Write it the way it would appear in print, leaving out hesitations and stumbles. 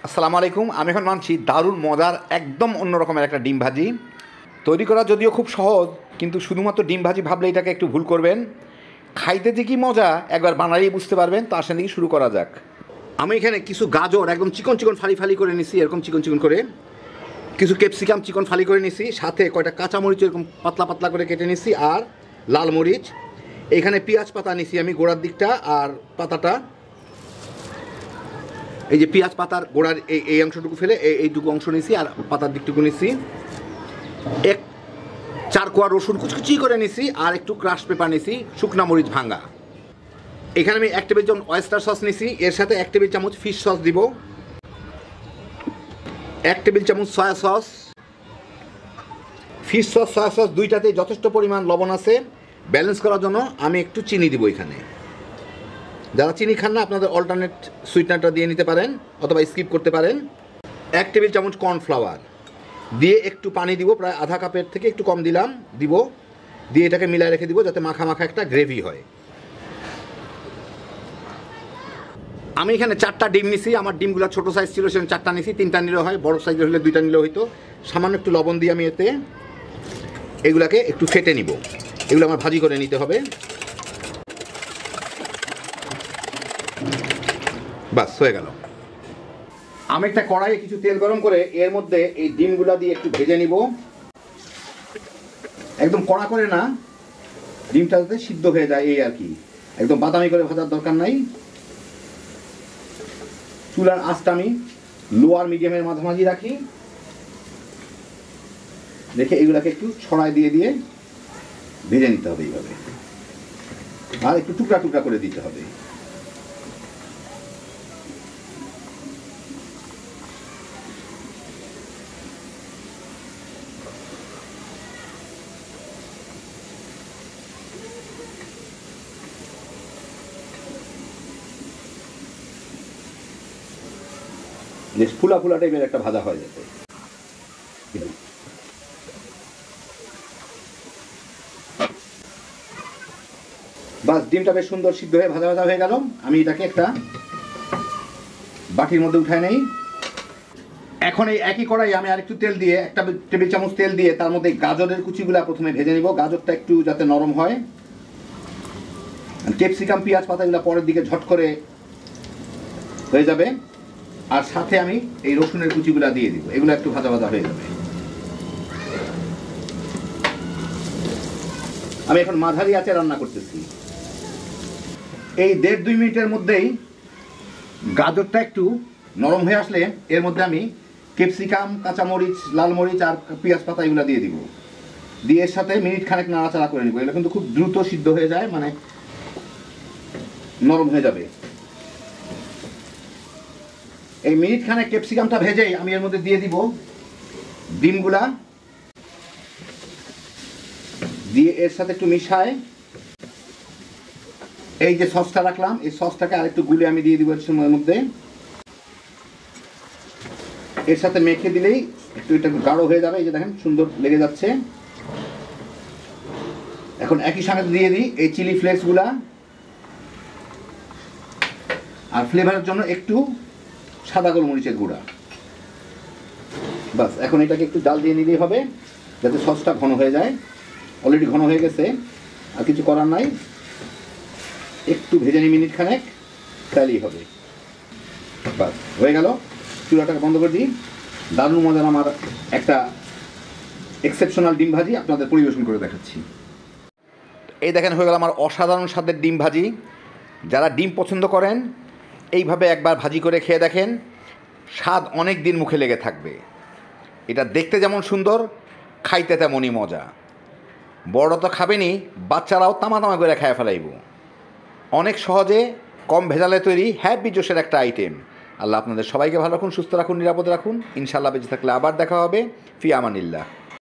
আসসালামু আলাইকুম। আমি এখন মানছি দারুণ মজার একদম অন্য রকমের একটা ডিম ভাজি তৈরি করা যদিও খুব সহজ, কিন্তু শুধুমাত্র ডিম ভাজি ভাবলে এটাকে একটু ভুল করবেন। খাইতে যে কি মজা একবার বানালেই বুঝতে পারবেন। তো আসেন দেখি শুরু করা যাক। আমি এখানে কিছু গাজর একদম চিকন চিকন ফালি ফালি করে নিছি, এরকম চিকন চিকন করে। কিছু ক্যাপসিকাম চিকন ফালি করে নিছি, সাথে কয়টা কাঁচামরিচ এরকম পাতলা পাতলা করে কেটে নিছি, আর লাল মরিচ। এখানে পেঁয়াজ পাতা নিছি আমি গোড়ার দিকটা, আর পাতাটা এই যে পেঁয়াজ পাতার গোড়ার এই অংশটুকু ফেলে এইটুকু অংশ নিছি, আর পাতার দিকটুকু নিছি। এক 4 কোয়া রসুন কুচকুচি করে নিছি, আর একটু ক্রাশ পেপার নিছি, শুকনা মরিচ ভাঙা। এখানে আমি 1 টেবিল চামচ অয়েস্টার সস নিছি, এর সাথে 1 টেবিল চামচ ফিশ সস দিব, 1 টেবিল চামচ soya sauce. Fish sauce soya sauce দুইটাতেই যথেষ্ট পরিমাণ লবণ আছে। ব্যালেন্স করার জন্য আমি একটু চিনি দিব এখানে। যারা চিনি খান না আপনাদের অল্টারনেট সুইটনারটা দিয়ে নিতে পারেন, অথবা স্কিপ করতে পারেন। 1 টেবিল চামচ কর্নফ্লাওয়ার দিয়ে একটু পানি দিব, প্রায় আধা কাপের থেকে একটু কম দিব, দিয়ে এটাকে মিলায় রেখে দিব যাতে মাখা মাখা একটা গ্রেভি হয়। আমি এখানে 4টা ডিম নিছি। আমার ডিমগুলো ছোটো সাইজ ছিল, সেখানে 4টা নিছি। 3টা নিলে হয়, বড় সাইজের হলে 2টা নিলে হইতো। সামান্য একটু লবণ দিয়ে আমি এতে এগুলাকে একটু ফেটে নিব। এগুলো আমার ভাজি করে নিতে হবে। বাস হয়ে গেল। আমি একটা কড়াইয়ে কিছু তেল গরম করে এর মধ্যে এই ডিমগুলা দিয়ে একটু ভেজে নিব। একদম কড়া করে না, ডিমটা যাতে সিদ্ধ হয়ে যায় এই আর কি। একদম বাদামি করে ভাজার দরকার নাই। চুলার আঁচটা আমি লোয়ার মিডিয়ামের মাঝামাঝি রাখি, দেখে এগুলাকে একটু ছড়ায় দিয়ে দিয়ে ভেজে নিতে হবে এইভাবে, আর একটু টুকরা টুকরা করে দিতে হবে। বেশ ফুলা ফুলা টাইপের একটা ভাজা হয়ে যাবে। বাস, ডিমটা বেশ সুন্দর সিদ্ধ হয়ে ভাজা ভাজা হয়ে গেল। আমি এটাকে একটা বাটির মধ্যে উঠায় নেই। এখন এই একই কড়াই আমি আরেকটু তেল দিয়ে, 1 টেবিল চামচ তেল দিয়ে তার মধ্যে গাজরের কুচিগুলা প্রথমে ভেজে নিব। গাজরটা একটু যাতে নরম হয়। ক্যাপসিকাম পেঁয়াজ পাতাগুলো পরের দিকে ঝট করে হয়ে যাবে। আর সাথে আমি এই রসুনের কুচিগুলা দিয়ে দিব, এগুলো একটু ভাজা ভাজা হয়ে যাবে। আমি এখন মাঝারি আঁচে রান্না করতেছি। এই 1.5-2 মিনিটের মধ্যেই গাজরটা একটু নরম হয়ে আসলে এর মধ্যে আমি ক্যাপসিকাম, কাঁচামরিচ, লাল মরিচ আর পেঁয়াজ পাতা এগুলো দিয়ে দিব। দিয়ে এর সাথে মিনিট খানেক নাড়াচাড়া করে নিব। এগুলো কিন্তু খুব দ্রুত সিদ্ধ হয়ে যায়, মানে নরম হয়ে যাবে। এই মিনিট খানেক ক্যাপসিকামটা ভেজেই আমি এর মধ্যে দিয়ে দিব ডিমগুলা, দিয়ে এর সাথে একটু মিশায় এই যে সসটা রাখলাম, এই সসটাকে আরেকটু গুলে আমি দিয়ে দিব এর সময়ের মধ্যে। এর সাথে মেখে দিলেই একটু এটা গাঢ় হয়ে যাবে। এই যে দেখেন সুন্দর লেগে যাচ্ছে। এখন একই সঙ্গে দিয়ে দিই এই চিলি ফ্লেক্সগুলা, আর ফ্লেভারের জন্য একটু সাদা গোলমরিচের গুঁড়া। বাস, এখন এটাকে একটু জাল দিয়ে নিলেই হবে যাতে সসটা ঘন হয়ে যায়। অলরেডি ঘন হয়ে গেছে, আর কিছু করার নাই। একটু ভেজে নিই মিনিট খানেক, তাহলেই হবে। বাস হয়ে গেল। চুলাটাকে বন্ধ করে দিই। দারুণ মজার আমার একটা এক্সেপশনাল ডিম ভাজি আপনাদের পরিবেশন করে দেখাচ্ছি। এই দেখেন হয়ে গেল আমার অসাধারণ স্বাদের ডিম ভাজি। যারা ডিম পছন্দ করেন এইভাবে একবার ভাজি করে খেয়ে দেখেন, স্বাদ অনেক দিন মুখে লেগে থাকবে। এটা দেখতে যেমন সুন্দর, খাইতে তেমনই মজা। বড় তো খাবেনই, বাচ্চারাও তামা তামা করে খেয়ে ফেলাইব। অনেক সহজে কম ভেজালে তৈরি হ্যাপি জোশের একটা আইটেম। আল্লাহ আপনাদের সবাইকে ভালো রাখুন, সুস্থ রাখুন, নিরাপদে রাখুন। ইনশাআল্লাহ বেঁচে থাকলে আবার দেখা হবে। ফি আমানিল্লাহ।